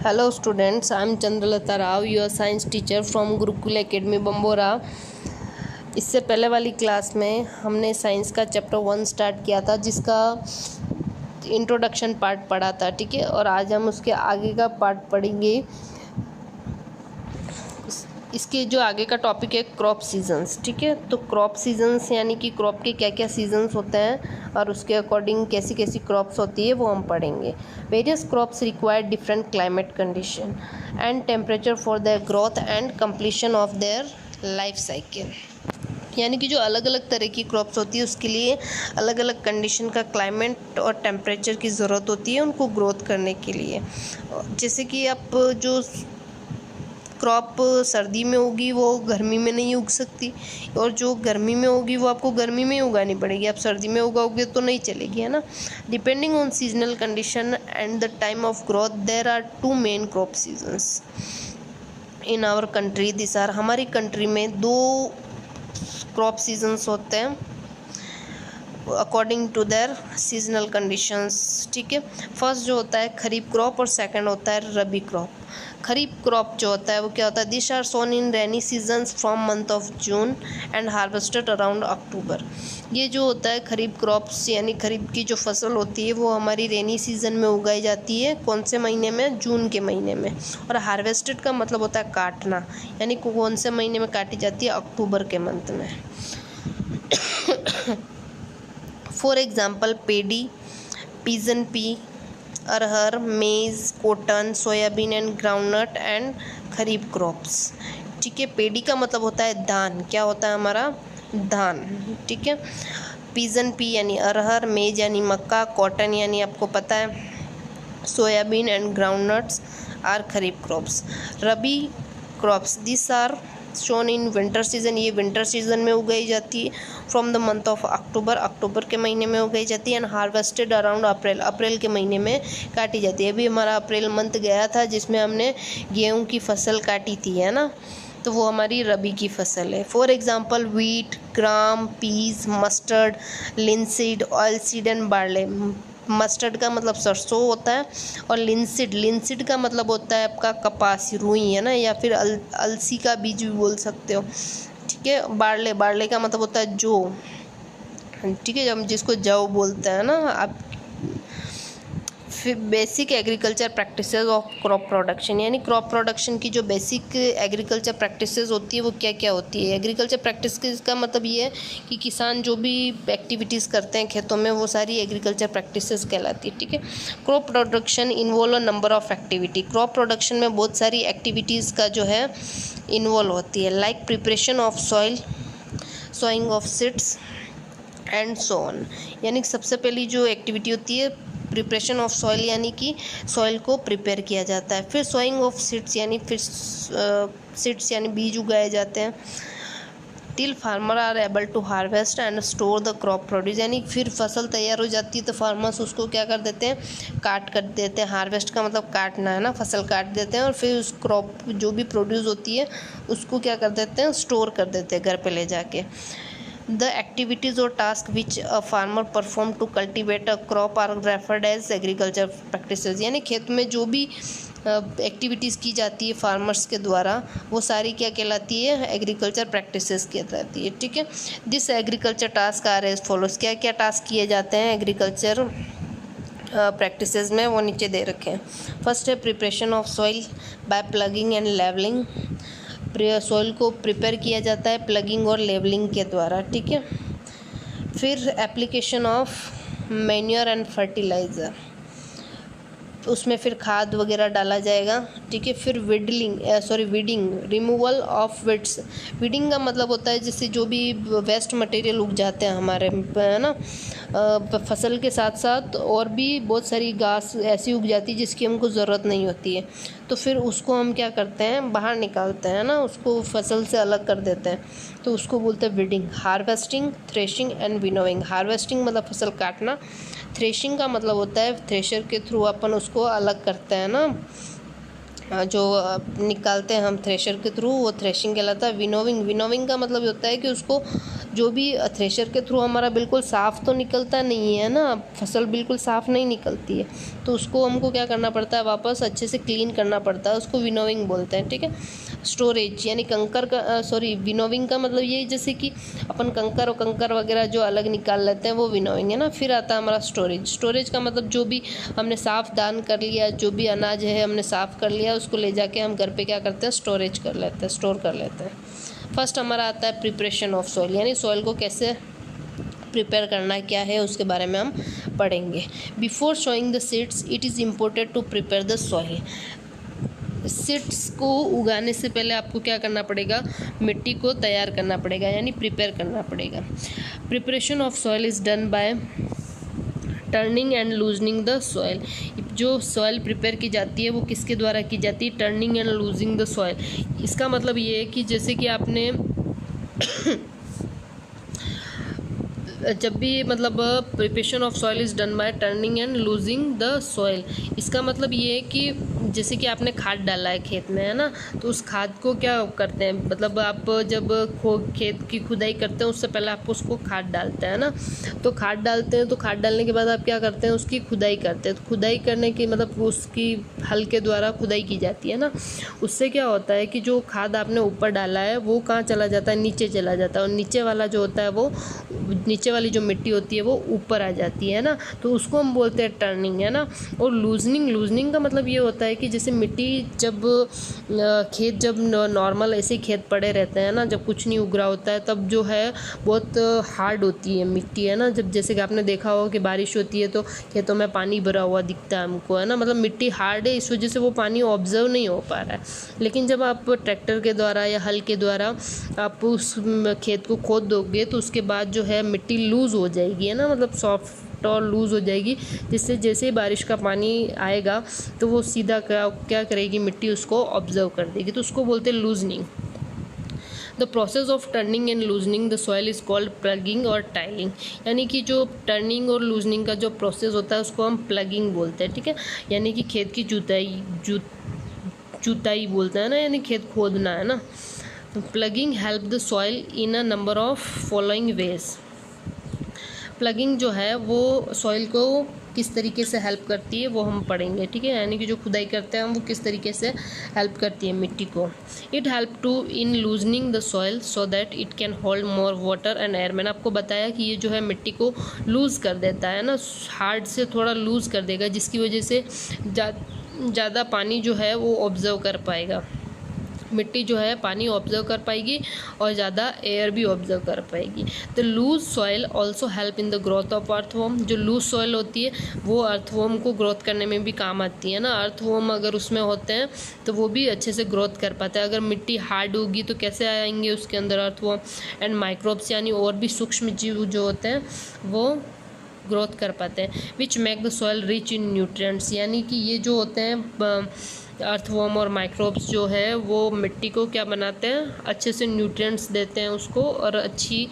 Hello students, I am Chandralata Rao, your science teacher from Gurukul academy Bambora. इससे पहले वाली class में हमने साइंस का चैप्टर 1 स्टार्ट किया था, जिसका इंट्रोडक्शन पार्ट पढ़ा था, ठीक है। और आज हम उसके आगे का पार्ट पढ़ेंगे। इसके जो आगे का टॉपिक है क्रॉप सीजन्स, ठीक है। तो क्रॉप सीजन्स यानी कि क्रॉप के क्या क्या सीजन्स होते हैं और उसके अकॉर्डिंग कैसी कैसी क्रॉप्स होती है वो हम पढ़ेंगे। Various crops require different climate condition and temperature for their growth and completion of their life cycle. यानी कि जो अलग अलग तरह की क्रॉप्स होती है उसके लिए अलग अलग कंडीशन का क्लाइमेट और टेम्परेचर की ज़रूरत होती है उनको ग्रोथ करने के लिए। जैसे कि आप जो क्रॉप सर्दी में होगी वो गर्मी में नहीं उग सकती, और जो गर्मी में होगी वो आपको गर्मी में ही उगानी पड़ेगी। आप सर्दी में उगाओगे तो नहीं चलेगी, है ना। Depending on seasonal condition and the time of growth there are 2 main crop seasons in our country. This are, हमारी कंट्री में 2 क्रॉप सीजन्स होते हैं according to their seasonal conditions, ठीक है। फर्स्ट जो होता है खरीफ क्रॉप और सेकंड होता है रबी क्रॉप। खरीफ क्रॉप जो होता है वो क्या होता है, this are sown in rainy seasons from month of June and harvested around October. ये जो होता है खरीफ क्रॉप्स यानी खरीफ की जो फसल होती है वो हमारी रेनी सीजन में उगाई जाती है। कौन से महीने में? जून के महीने में। और हार्वेस्टेड का मतलब होता है काटना, यानी कौन से महीने में काटी जाती है? अक्टूबर के मंथ में। For example paddy, pigeon pea, अरहर, maize, cotton, soybean and groundnut and kharif crops, ठीक है। पेडी का मतलब होता है धान, क्या होता है हमारा? धान, ठीक है। पिजन पी यानी अरहर, मेज यानी मक्का, कॉटन यानी आपको पता है soybean and groundnuts are kharif crops. Rabi crops this are shown in winter season, ये विंटर सीजन में उगाई जाती है। From the month of October, अक्टूबर के महीने में उगाई जाती है। एंड हार्वेस्टेड अराउंड अप्रैल, अप्रैल के महीने में काटी जाती है। अभी हमारा अप्रैल मंथ गया था जिसमें हमने गेहूं की फसल काटी थी, है ना, तो वो हमारी रबी की फसल है। For example wheat, gram, peas, mustard, linseed, oil seed and barley. Mustard का मतलब सरसों होता है, और लिनसीड का मतलब होता है आपका कपास, रुई, है ना, या फिर अलसी का बीज भी बोल सकते हो, ठीक है। बार्ले का मतलब होता है जौ, ठीक है, जब जिसको जौ बोलते हैं ना आप। फिर basic agriculture practices of crop production, यानी क्रॉप प्रोडक्शन की जो बेसिक एग्रीकल्चर प्रैक्टिसेस होती है वो क्या क्या होती है। एग्रीकल्चर प्रैक्टिस का मतलब ये है कि किसान जो भी एक्टिविटीज़ करते हैं खेतों में वो सारी एग्रीकल्चर प्रैक्टिसेस कहलाती है, ठीक है। Crop production involve a number of activity, crop production में बहुत सारी एक्टिविटीज़ का जो है इन्वॉल्व होती है। Like preparation of soil, sowing of seeds and so on. यानी सबसे पहली जो एक्टिविटी होती है प्रिपरेशन ऑफ सॉइल, यानी कि सॉइल को प्रिपेयर किया जाता है। फिर सोइंग ऑफ सीड्स यानी फिर सीड्स यानी बीज उगाए जाते हैं। Till farmer are able to harvest and store the crop produce, यानी फिर फसल तैयार हो जाती है तो फार्मर्स उसको क्या कर देते हैं? काट कर देते हैं। हार्वेस्ट का मतलब काटना, है ना, फसल काट देते हैं और फिर उस क्रॉप जो भी प्रोड्यूस होती है उसको क्या कर देते हैं? स्टोर कर देते हैं घर पे ले जाके। The activities or task which a farmer perform to cultivate a crop are referred as agriculture practices, यानी खेत में जो भी एक्टिविटीज़ की जाती है फार्मर्स के द्वारा वो सारी क्या कहलाती है? एग्रीकल्चर प्रैक्टिसेस कहलाती है, ठीक है। This agriculture task are as follows, क्या क्या टास्क किए जाते हैं एग्रीकल्चर प्रैक्टिसेस में वो नीचे दे रखे हैं। फर्स्ट है preparation of soil by ploughing and levelling, soil को प्रिपेयर किया जाता है प्लगिंग और लेवलिंग के द्वारा, ठीक है। फिर application of manure and fertiliser, उसमें फिर खाद वगैरह डाला जाएगा, ठीक है। फिर weeding, removal of weeds. Weeding का मतलब होता है जैसे जो भी वेस्ट मटेरियल उग जाते हैं हमारे, है ना, फसल के साथ साथ और भी बहुत सारी घास ऐसी उग जाती है जिसकी हमको ज़रूरत नहीं होती है, तो फिर उसको हम क्या करते हैं? बाहर निकालते हैं ना, उसको फसल से अलग कर देते हैं, तो उसको बोलते हैं weeding. Harvesting, threshing and winnowing. Harvesting मतलब फसल काटना, थ्रेशिंग का मतलब होता है थ्रेशर के थ्रू अपन उसको अलग करते हैं ना, जो निकालते हैं हम थ्रेशर के थ्रू, वो थ्रेशिंग कहलाता है। विनोविंग का मतलब होता है कि उसको जो भी थ्रेशर के थ्रू हमारा बिल्कुल साफ़ तो निकलता नहीं है ना, फसल बिल्कुल साफ़ नहीं निकलती है, तो उसको हमको क्या करना पड़ता है, वापस अच्छे से क्लीन करना पड़ता है, उसको विनोविंग बोलते हैं। ठीक है, स्टोरेज यानी कंकर का विनोविंग का मतलब ये जैसे कि अपन कंकर वगैरह जो अलग निकाल लेते हैं वो विनोविंग है ना। फिर आता है हमारा स्टोरेज का मतलब जो भी हमने साफ़ दान कर लिया, जो भी अनाज है हमने साफ़ कर लिया, उसको ले जाके हम घर पे क्या करते हैं, स्टोरेज कर लेते हैं, स्टोर कर लेते हैं। फर्स्ट हमारा आता है प्रिपरेशन ऑफ सॉइल, यानी सॉइल को कैसे प्रिपेयर करना क्या है उसके बारे में हम पढ़ेंगे। Before sowing the seeds it is important to prepare the soil. Seeds को उगाने से पहले आपको क्या करना पड़ेगा, मिट्टी को तैयार करना पड़ेगा, यानी प्रिपेयर करना पड़ेगा। Preparation of soil is done by turning and loosening the soil. जो सॉइल प्रिपेयर की जाती है वो किसके द्वारा की जाती है, turning and losing the soil. इसका मतलब ये है कि जैसे कि आपने जब भी मतलब preparation of soil is done by turning and losing the soil, इसका मतलब ये है कि जैसे कि आपने खाद डाला है खेत में, है ना, तो उस खाद को क्या करते हैं, मतलब आप जब खेत की खुदाई करते हैं उससे पहले आप उसको खाद डालते हैं ना, तो खाद डालते हैं, तो खाद डालने के बाद आप क्या करते हैं, उसकी खुदाई करते हैं। तो खुदाई करने की मतलब उसकी हल के द्वारा खुदाई की जाती है ना, उससे क्या होता है कि जो खाद आपने ऊपर डाला है वो कहाँ चला जाता है, नीचे चला जाता है, और नीचे वाला जो होता है वो नीचे वाली जो मिट्टी होती है वो ऊपर आ जाती है ना, तो उसको हम बोलते हैं टर्निंग, है ना। और लूजनिंग का मतलब ये होता है कि जैसे मिट्टी जब खेत जब नॉर्मल ऐसे खेत पड़े रहते हैं ना, जब कुछ नहीं उग रहा होता है, तब जो है बहुत हार्ड होती है मिट्टी, है ना। जब जैसे कि आपने देखा होगा कि बारिश होती है तो खेतों में पानी भरा हुआ दिखता है हमको, है ना, मतलब मिट्टी हार्ड है, इस वजह से वो पानी ऑब्जर्व नहीं हो पा रहा है। लेकिन जब आप ट्रैक्टर के द्वारा या हल के द्वारा आप उस खेत को खोद दोगे तो उसके बाद जो है मिट्टी लूज़ हो जाएगी, है ना, मतलब सॉफ्ट और लूज़ हो जाएगी, जिससे जैसे ही बारिश का पानी आएगा तो वो सीधा क्या करेगी, मिट्टी उसको ऑब्जर्व कर देगी, तो उसको बोलते हैं loosening. The process of turning and loosening the soil is called plugging और टाइलिंग, यानी कि जो टर्निंग और लूजनिंग का जो प्रोसेस होता है उसको हम प्लगिंग बोलते हैं। ठीक है, यानी कि खेत की जुताई बोलते हैं ना, यानी खेत खोदना, है ना। Plugging help the soil in a number of following veg. Plugging जो है वो सॉइल को किस तरीके से हेल्प करती है वो हम पढ़ेंगे। ठीक है, यानी कि जो खुदाई करते हैं हम वो किस तरीके से हेल्प करती है मिट्टी को। It help to in loosening the soil so that it can hold more water and air. मैंने आपको बताया कि ये जो है मिट्टी को लूज़ कर देता है ना, हार्ड से थोड़ा लूज़ कर देगा, जिसकी वजह से ज़्यादा पानी जो है वो ऑब्जर्व कर पाएगा, मिट्टी जो है पानी ऑब्जर्व कर पाएगी और ज़्यादा एयर भी ऑब्जर्व कर पाएगी। The loose soil also help in the growth of earthworm. जो लूज सॉइल होती है वो अर्थवॉर्म को ग्रोथ करने में भी काम आती है ना। अर्थवॉर्म अगर उसमें होते हैं तो वो भी अच्छे से ग्रोथ कर पाते हैं। अगर मिट्टी हार्ड होगी तो कैसे आएंगे उसके अंदर अर्थवॉर्म एंड माइक्रोब्स, यानी और भी सूक्ष्म जीव जो होते हैं वो ग्रोथ कर पाते हैं। Which make the soil rich in nutrients, यानी कि ये जो होते हैं अर्थवॉर्म और माइक्रोब्स जो है वो मिट्टी को क्या बनाते हैं, अच्छे से न्यूट्रिएंट्स देते हैं उसको, और अच्छी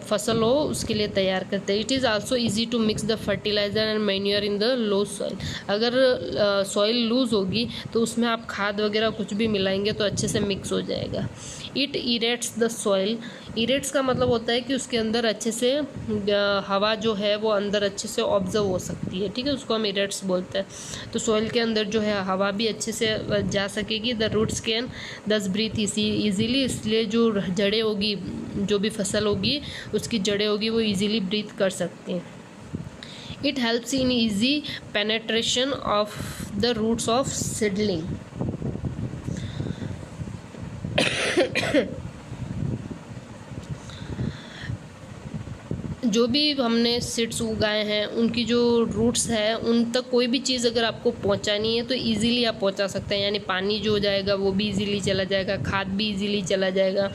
फसल हो उसके लिए तैयार करते हैं। It is also easy to mix the fertiliser and manure in the loose soil. अगर सॉइल लूज़ होगी तो उसमें आप खाद वगैरह कुछ भी मिलाएंगे तो अच्छे से मिक्स हो जाएगा। It aerates the soil. Aerates का मतलब होता है कि उसके अंदर अच्छे से हवा जो है वो अंदर अच्छे से ऑब्जर्व हो सकती है। ठीक है, उसको हम इरेट्स बोलते हैं। तो सॉइल के अंदर जो है हवा भी अच्छे से जा सकेगी। द रूट्स कैन दस ब्रीथ ईजीली, इसलिए जो जड़ें होगी, जो भी फसल होगी उसकी जड़ें होगी वो ईजीली ब्रीथ कर सकती हैं। It helps in easy penetration of the roots of seedling. जो भी हमने सीड्स उगाए हैं उनकी जो रूट्स है उन तक कोई भी चीज़ अगर आपको पहुंचानी है तो इजीली आप पहुंचा सकते हैं। यानी पानी जो जाएगा वो भी इजीली चला जाएगा, खाद भी इजीली चला जाएगा,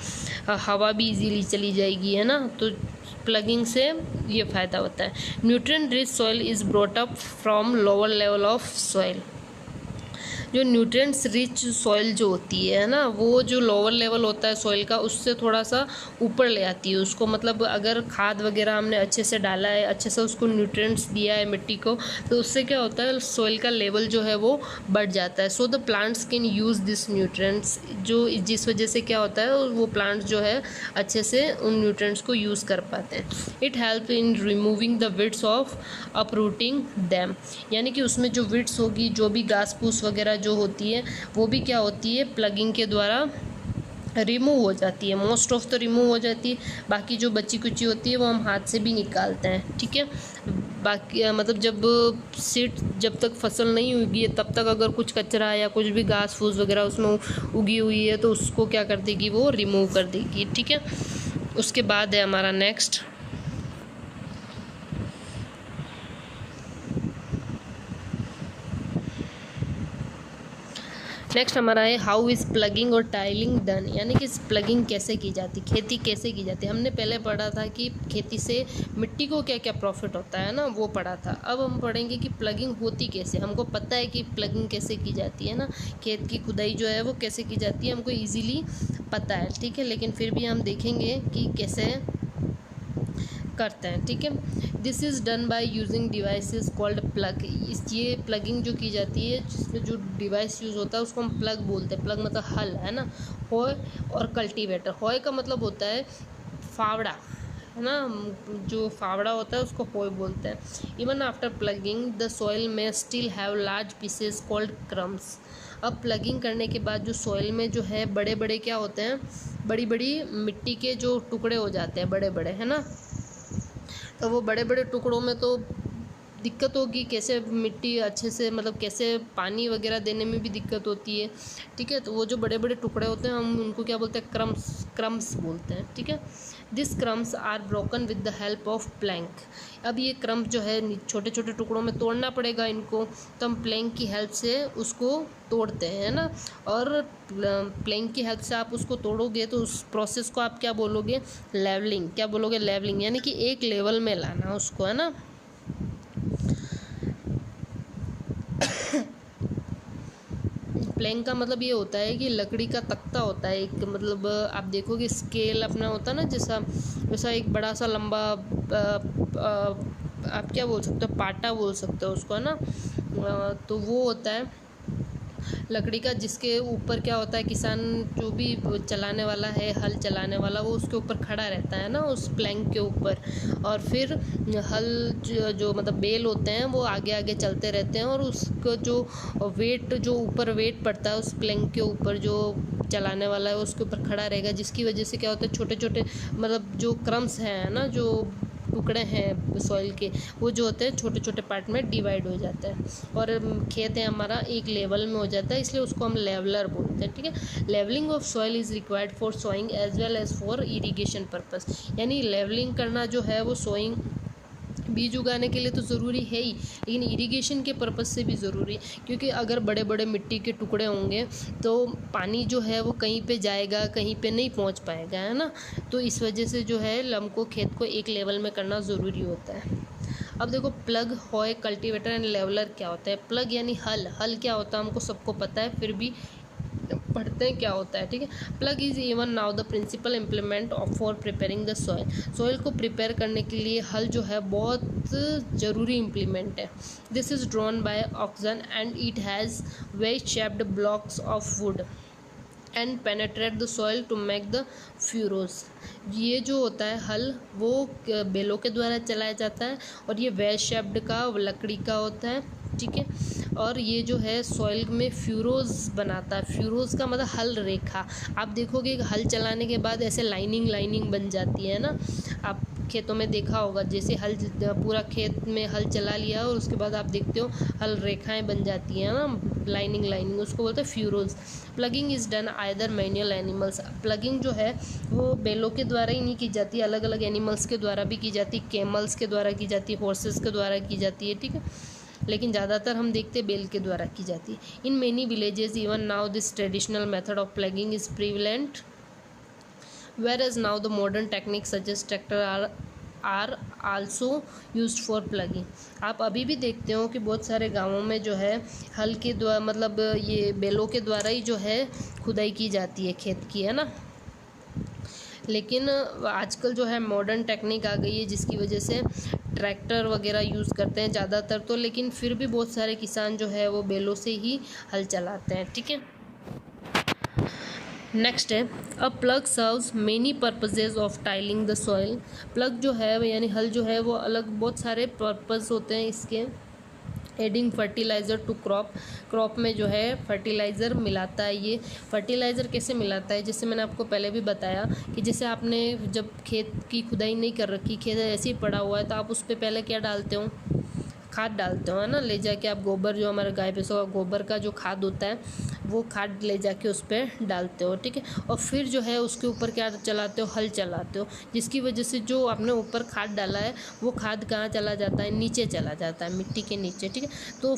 हवा भी इजीली चली जाएगी, है ना। तो प्लगिंग से ये फ़ायदा होता है। Nutrient rich soil is brought up from lower level of soil. जो न्यूट्रिएंट्स रिच सॉइल जो होती है ना, वो जो लोअर लेवल होता है सॉइल का, उससे थोड़ा सा ऊपर ले आती है उसको। मतलब अगर खाद वगैरह हमने अच्छे से डाला है, अच्छे से उसको न्यूट्रिएंट्स दिया है मिट्टी को, तो उससे क्या होता है सॉइल का लेवल जो है वो बढ़ जाता है। So the plants can use this nutrients, जो जिस वजह से क्या होता है वो प्लांट्स जो है अच्छे से उन न्यूट्रिएंट्स को यूज़ कर पाते हैं। It help in removing the weeds of uprooting them, यानी कि उसमें जो विड्स होगी, जो भी घास फूस वगैरह जो होती है, वो भी क्या होती है प्लगिंग के द्वारा रिमूव हो जाती है। मोस्ट ऑफ तो रिमूव हो जाती है, बाकी जो बची कुची होती है वो हम हाथ से भी निकालते हैं, ठीक है। बाकी मतलब जब तक फसल नहीं उगी है तब तक अगर कुछ कचरा या कुछ भी घास फूस वगैरह उसमें उगी हुई है तो उसको क्या कर देगी, वो रिमूव कर देगी, ठीक है। उसके बाद है हमारा नेक्स्ट हमारा है हाउ इज़ प्लगिंग और टाइलिंग डन, यानी कि प्लगिंग कैसे की जाती, खेती कैसे की जाती है। हमने पहले पढ़ा था कि खेती से मिट्टी को क्या क्या प्रॉफिट होता है ना, वो पढ़ा था। अब हम पढ़ेंगे कि प्लगिंग होती कैसे। हमको पता है कि प्लगिंग कैसे की जाती है ना, खेत की खुदाई जो है वो कैसे की जाती है हमको ईजीली पता है, ठीक है। लेकिन फिर भी हम देखेंगे कि कैसे करते हैं, ठीक है। This is done by using devices called plug. ये प्लगिंग जो की जाती है, जिसमें जो डिवाइस यूज़ होता है उसको हम प्लग बोलते हैं। प्लग मतलब हल है ना, हॉय और कल्टीवेटर। हॉय का मतलब होता है फावड़ा, है ना, जो फावड़ा होता है उसको हॉय बोलते हैं। Even after ploughing the soil में still have large pieces called crumbs. अब प्लगिंग करने के बाद जो सॉइल में जो है बड़े बड़े क्या होते हैं, बड़ी बड़ी मिट्टी के जो टुकड़े हो जाते हैं, बड़े बड़े, है ना। तो वो बड़े बड़े टुकड़ों में तो दिक्कत होगी, कैसे मिट्टी अच्छे से मतलब कैसे पानी वगैरह देने में भी दिक्कत होती है, ठीक है। तो वो जो बड़े बड़े टुकड़े होते हैं हम उनको क्या बोलते हैं, क्रम्स बोलते हैं, ठीक है। This crumbs are broken with the help of plank. अब ये क्रम्स जो है छोटे छोटे टुकड़ों में तोड़ना पड़ेगा इनको, तो हम प्लैंक की हेल्प से उसको तोड़ते हैं ना। और प्लैंक की हेल्प से आप उसको तोड़ोगे तो उस प्रोसेस को आप क्या बोलोगे, लेवलिंग। क्या बोलोगे, लेवलिंग, यानी कि एक लेवल में लाना उसको, है ना। प्लैंक का मतलब ये होता है कि लकड़ी का तख्ता होता है एक, मतलब आप देखोगे स्केल अपना होता है ना, जैसा एक बड़ा सा लंबा आप क्या बोल सकते हो, पाटा बोल सकते हो उसको, है ना। तो वो होता है लकड़ी का, जिसके ऊपर क्या होता है किसान जो भी चलाने वाला है, हल चलाने वाला, वो उसके ऊपर खड़ा रहता है ना, उस प्लैंक के ऊपर। और फिर हल जो मतलब बेल होते हैं वो आगे आगे चलते रहते हैं, और उसको जो वेट, जो ऊपर वेट पड़ता है उस प्लैंक के ऊपर, जो चलाने वाला है उसके ऊपर खड़ा रहेगा, जिसकी वजह से क्या होता है छोटे छोटे मतलब जो क्रम्स हैं ना, जो टुकड़े हैं सॉइल के, वो जो होते हैं छोटे छोटे पार्ट में डिवाइड हो जाता है, और खेत है हमारा एक लेवल में हो जाता है, इसलिए उसको हम लेवलर बोलते हैं, ठीक है। Levelling of soil is required for sowing as well as for irrigation purpose, यानी लेवलिंग करना जो है वो सोइंग बीज उगाने के लिए तो ज़रूरी है ही, लेकिन इरिगेशन के पर्पज़ से भी ज़रूरी है, क्योंकि अगर बड़े बड़े मिट्टी के टुकड़े होंगे तो पानी जो है वो कहीं पे जाएगा, कहीं पे नहीं पहुंच पाएगा, है ना। तो इस वजह से जो है हमको खेत को एक लेवल में करना ज़रूरी होता है। अब देखो प्लग, हॉय, कल्टीवेटर एंड लेवलर क्या होता है। प्लग यानी हल क्या होता है हमको सबको पता है, फिर भी पढ़ते हैं क्या होता है, ठीक है। Plough is even now the principal implement for preparing the soil को प्रिपेयर करने के लिए हल जो है बहुत ज़रूरी इम्प्लीमेंट है। This is drawn by oxen and it has well shaped blocks of wood and penetrate the soil to make the furrows. ये जो होता है हल वो बेलों के द्वारा चलाया जाता है, और ये वेल शेप्ड का लकड़ी का होता है, ठीक है। और ये जो है सॉइल में फ्यूरोज बनाता है। फ्यूरोज का मतलब हल रेखा। आप देखोगे हल चलाने के बाद ऐसे लाइनिंग बन जाती है ना, आप खेतों में देखा होगा, जैसे हल पूरा खेत में हल चला लिया और उसके बाद आप देखते हो हल रेखाएं बन जाती हैं ना, लाइनिंग, उसको बोलते हैं furrows. Ploughing is done either manual animals. Ploughing जो है वो बैलों के द्वारा ही नहीं की जाती, अलग अलग एनिमल्स के द्वारा भी की जाती, कैमल्स के द्वारा की जाती, हॉर्सेस के द्वारा की जाती है, ठीक है। लेकिन ज़्यादातर हम देखते बैल के द्वारा की जाती है। In many villages even now this traditional method of ploughing is prevalent, whereas now the modern techniques such as tractor are are also used for ploughing. आप अभी भी देखते हो कि बहुत सारे गाँवों में जो है हल के द्वारा, मतलब ये बैलों के द्वारा ही जो है खुदाई की जाती है खेत की, है ना। लेकिन आजकल जो है मॉडर्न टेक्निक आ गई है, जिसकी वजह से ट्रैक्टर वगैरह यूज़ करते हैं ज़्यादातर तो, लेकिन फिर भी बहुत सारे किसान जो है वो बैलों से ही हल चलाते हैं, ठीक है। नेक्स्ट है a plug serves many purposes of tiling the soil. Plug जो है यानी हल जो है वो अलग बहुत सारे पर्पस होते हैं इसके। एडिंग फर्टिलाइज़र टू क्रॉप में जो है फर्टिलाइज़र मिलाता है। ये फर्टिलाइज़र कैसे मिलाता है, जैसे मैंने आपको पहले भी बताया कि जैसे आपने जब खेत की खुदाई नहीं कर रखी, खेत ऐसे ही पड़ा हुआ है, तो आप उस पर पहले क्या डालते हो, खाद डालते हो, है ना। ले जाके आप गोबर, जो हमारे गाय भैंसों का गोबर का जो खाद होता है वो खाद ले जाके उस पर डालते हो, ठीक है। और फिर जो है उसके ऊपर क्या चलाते हो, हल चलाते हो, जिसकी वजह से जो आपने ऊपर खाद डाला है वो खाद कहाँ चला जाता है, नीचे चला जाता है, मिट्टी के नीचे, ठीक है। तो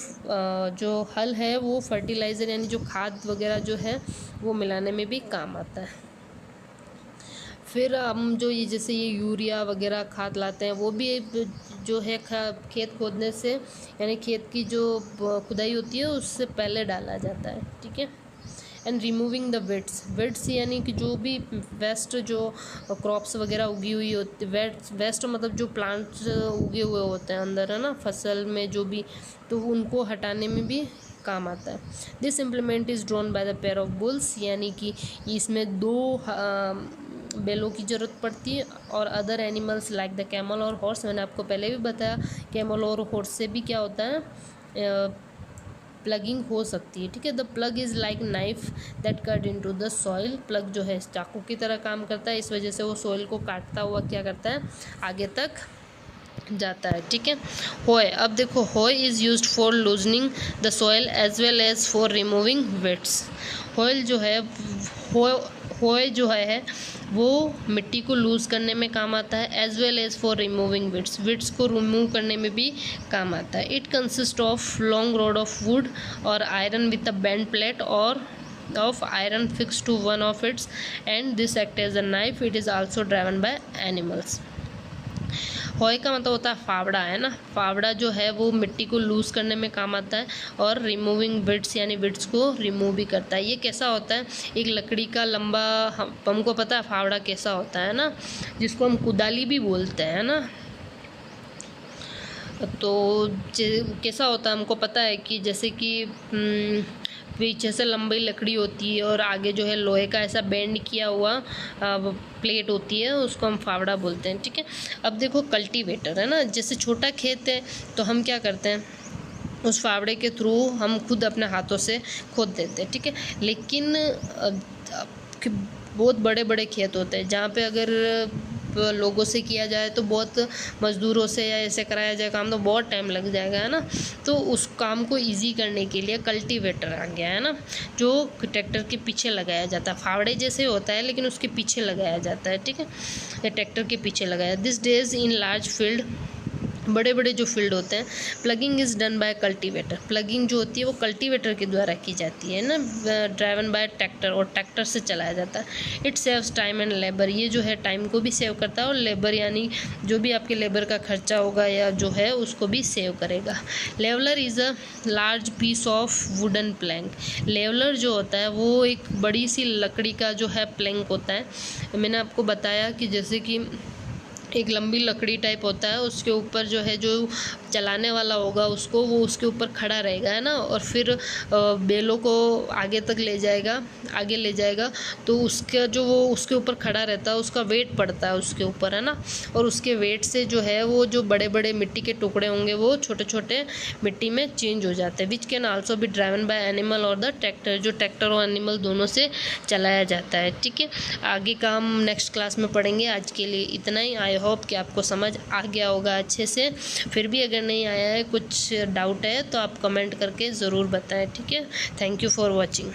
जो हल है वो फर्टिलाइज़र यानी जो खाद वगैरह जो है वो मिलाने में भी काम आता है। फिर हम जो ये जैसे ये यूरिया वगैरह खाद लाते हैं वो भी जो है खेत खोदने से, यानी खेत की जो खुदाई होती है उससे पहले डाला जाता है, ठीक है। एंड रिमूविंग द वेट्स यानी कि जो भी वेस्ट जो क्रॉप्स वगैरह उगी हुई होती, वेस्ट मतलब जो प्लांट्स उगे हुए होते हैं अंदर, है ना, फसल में जो भी, तो उनको हटाने में भी काम आता है। This implement is drone by the pair of bulls, यानी कि इसमें 2 बैलों की ज़रूरत पड़ती है, और other animals like the camel और हॉर्स। मैंने आपको पहले भी बताया कैमल और हॉर्स से भी क्या होता है, प्लगिंग हो सकती है, ठीक है। The plug is like knife that cut into the soil. Plug जो है चाकू की तरह काम करता है, इस वजह से वो सॉइल को काटता हुआ क्या करता है, आगे तक जाता है, ठीक है। होय, अब देखो, hoe is used for loosening the soil as well as for removing weeds. Hoe जो है होय जो है वो मिट्टी को लूज़ करने में काम आता है, as well as for removing weeds को रिमूव करने में भी काम आता है। It consist of long rod of wood और iron with a bend plate और of iron fixed to one of its and this act as a knife. It is also driven by animals. हॉय का मतलब होता है फावड़ा, है ना। फावड़ा जो है वो मिट्टी को लूज़ करने में काम आता है और रिमूविंग विड्स यानी विड्स को रिमूव भी करता है। ये कैसा होता है, एक लकड़ी का लंबा, हमको पता है फावड़ा कैसा होता है ना, जिसको हम कुदाली भी बोलते हैं ना। तो कैसा होता है हमको पता है कि जैसे कि पीछे से लंबी लकड़ी होती है और आगे जो है लोहे का ऐसा बेंड किया हुआ प्लेट होती है, उसको हम फावड़ा बोलते हैं, ठीक है। अब देखो कल्टीवेटर, है ना, जैसे छोटा खेत है तो हम क्या करते हैं, उस फावड़े के थ्रू हम खुद अपने हाथों से खोद देते हैं, ठीक है। लेकिन बहुत बड़े बड़े खेत होते हैं जहाँ पे अगर लोगों से किया जाए तो बहुत मज़दूरों से या ऐसे कराया जाए काम तो बहुत टाइम लग जाएगा, है ना। तो उस काम को इजी करने के लिए कल्टीवेटर आ गया, है ना, जो ट्रैक्टर के पीछे लगाया जाता है। फावड़े जैसे होता है लेकिन उसके पीछे लगाया जाता है, ठीक है, या ट्रैक्टर के पीछे लगाया। This days in large field, बड़े बड़े जो फील्ड होते हैं, plugging is done by cultivator. Plugging जो होती है वो कल्टीवेटर के द्वारा की जाती है ना, ड्राइवन बाय ट्रैक्टर, और ट्रैक्टर से चलाया जाता है। It saves time and labour, ये जो है टाइम को भी सेव करता है और लेबर यानी जो भी आपके लेबर का खर्चा होगा या जो है उसको भी सेव करेगा। Leveller is a large piece of wooden plank. Leveller जो होता है वो एक बड़ी सी लकड़ी का जो है प्लैंक होता है। मैंने आपको बताया कि जैसे कि एक लंबी लकड़ी टाइप होता है, उसके ऊपर जो है जो चलाने वाला होगा उसको, वो उसके ऊपर खड़ा रहेगा, है ना, और फिर बेलों को आगे तक ले जाएगा तो उसका जो वो उसके ऊपर खड़ा रहता है उसका वेट पड़ता है उसके ऊपर, है ना, और उसके वेट से जो है वो जो बड़े बड़े मिट्टी के टुकड़े होंगे वो छोटे छोटे मिट्टी में चेंज हो जाते हैं। Which can also be driven by animal और द ट्रैक्टर, जो ट्रैक्टर और एनिमल दोनों से चलाया जाता है, ठीक है। आगे का हम नेक्स्ट क्लास में पढ़ेंगे। आज के लिए इतना ही। आई होप कि आपको समझ आ गया होगा अच्छे से। फिर भी अगर नहीं आया है, कुछ डाउट है तो आप कमेंट करके ज़रूर बताएं, ठीक है। Thank you for watching.